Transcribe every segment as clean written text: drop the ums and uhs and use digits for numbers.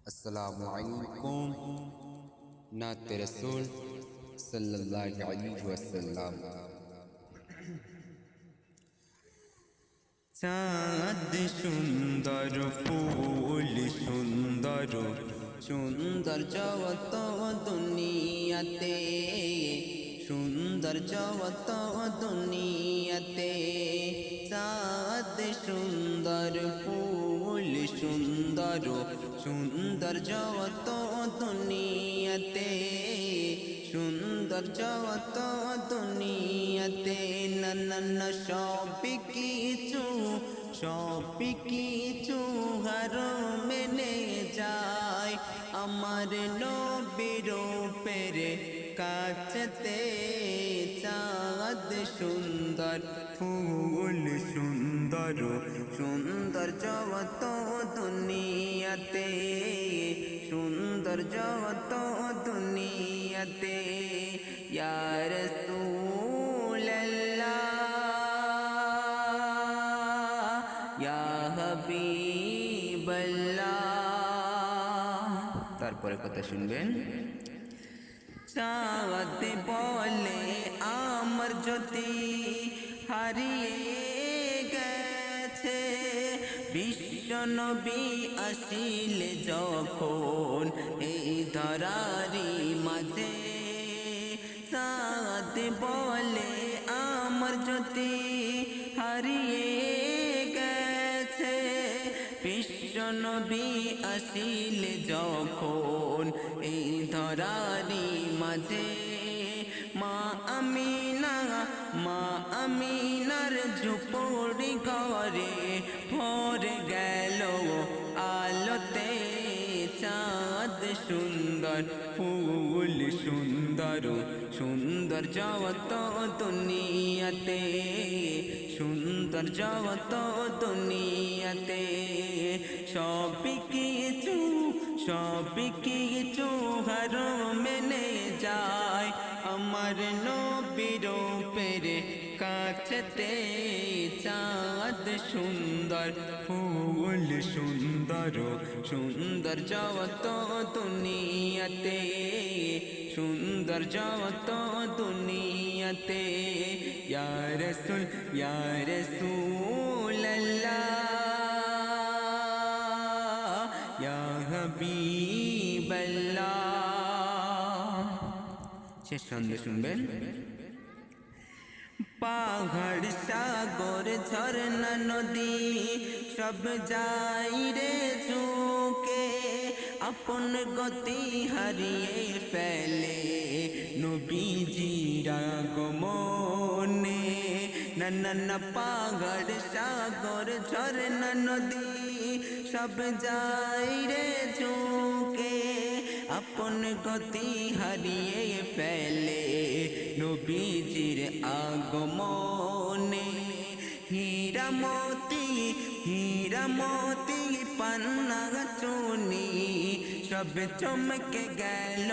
अस्सलामु अलैकुम। नात रसूल सल्लल्लाहु अलैहि वसल्लम। চাঁদ সুন্দর ফুল সুন্দর সুন্দর জগত দুনিয়াতে সুন্দর জগত দুনিয়াতে চাঁদ সুন্দর ফুল সুন্দর সুন্দর জগত দুনিয়াতে সুন্দর জগত দুনিয়াতে নানান সব কিছু হার মেনে যায় আমার নবীর পেরে কাছেতে চাঁদ সুন্দর ফুল সুন্দর সুন্দর জগত দুনিয়াতে সুন্দর জগত দুনিয়াতে ইয়া রাসূলুল্লাহ ইয়া হাবিবাল্লাহ। তারপরে কথা শুনবেন। চাঁদ বলে আমার জ্যোতি হারিয়ে গেছে বিশ্ব নবী আসিলে যখন এই ধরারি মাঝে চাঁদ বলে আমার জ্যোতি হারিয়ে গেছে বিশ্ব নবী আসিলে যখন এই ধরারি মাঝে মা আমিনার ঝুপড়ি ঘরে ভরে গেল আলোতে চাঁদ সুন্দর ফুল সুন্দর সুন্দর জগত দুনিয়াতে সুন্দর জগত দুনিয়াতে সব কিছু হার মেনে যায় আমার নবীর পেরে কাছেতে চাঁদ সুন্দর ফুল সুন্দর সুন্দর জগত দুনিয়াতে সুন্দর জগত দুনিয়াতে ইয়া রাসূলুল্লাহ ইয়া হাবিবাল্লাহ। শেষ ছন্দে শুনবেন। পাহাড় সাগর ঝরনা নদী সব যাই রে ঝুঁকে আপন গতি হারিয়ে ফেলে নবীজির আগমনে নানা পাহাড় সাগর ঝরনা নদী সব যাই রে ঝুঁকে আপন গতি হারিয়ে ফেলে নবীজির আগমনে হীরামতি পান্না চুনি সব চমকে গেল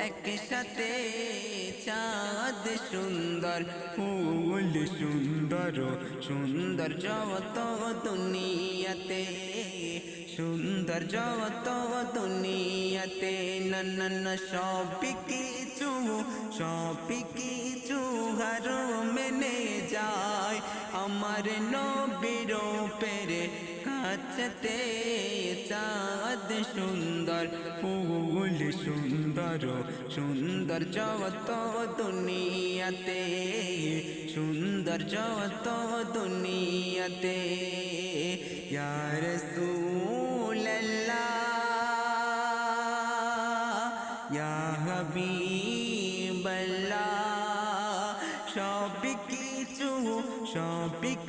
একসাথে চাঁদ সুন্দর ফুল সুন্দর সুন্দর জগত দুনিয়াতে সুন্দর জগত দুনিয়াতে নানান সব কিছু হার মেনে যায় আমার নবীর পেরে কাছেতে চাঁদ সুন্দর ফুল সুন্দর সুন্দর জগত দুনিয়াতে সুন্দর জগত দুনিয়াতে ইয়া রাসূলুল্লাহ ইয়া হাবিবাল্লাহ। সব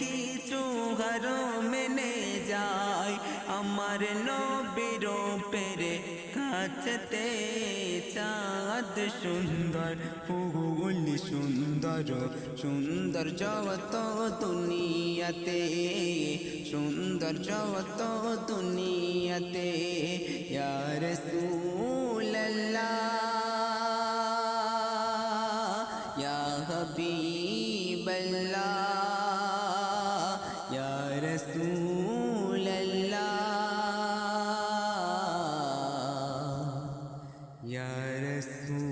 কিছু হার মেনে যায় আমার নবীর পেরে কাছেতে চাঁদ সুন্দর ফুল সুন্দর সুন্দর জগত দুনিয়াতে সুন্দর জগত দুনিয়াতে ইয়া রাসূলুল্লাহ ইয়া হাবিবাল্লাহ ইয়া রাসূলুল্লাহ। ইয়া রাসূল